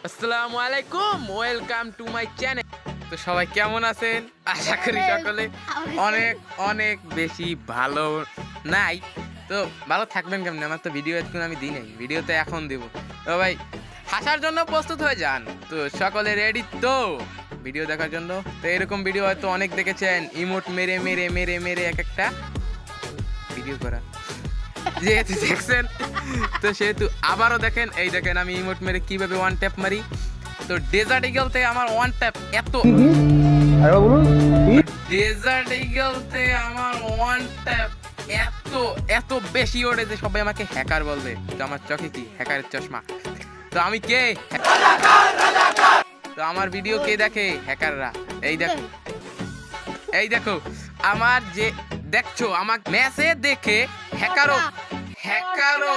আসসালামু আলাইকুম, welcome to my channel. তো সবাই কেমন আছেন? আশা করি সকলে অনেক অনেক বেশি ভালো নাই। তো ভালো থাকবেন কেমন? আমার তো ভিডিও এখন আমি দিই নাই, ভিডিওতে এখন দিব। তো ভাই হাসার জন্য প্রস্তুত হয়ে যান। তো সকলে রেডি তো ভিডিও দেখার জন্য? তো এরকম ভিডিও হয়তো অনেক দেখেছেন, ইমোট মেরে মেরে মেরে মেরে এক একটা ভিডিও করা। যেহেতু দেখছেন তো সেহেতু আবারও দেখেন। এই দেখেন আমি ইমোট মেরে কিভাবে ওয়ান ট্যাপ মারি। তো ডেজার্ট ইগল থেকে আমার ওয়ান ট্যাপ এত ডেজার্ট ইগল থেকে আমার ওয়ান ট্যাপ এত এত বেশি ওঠে যে সবাই আমাকে হ্যাকার বলবে। তো আমার চোখে কি হ্যাকারের চশমা। তো আমি কে? তো আমার ভিডিও কে দেখে? হ্যাকাররা। এই দেখো, এই দেখো আমার যে দেখছো আমার ম্যাচে দেখে হ্যাকারও হ্যাকারও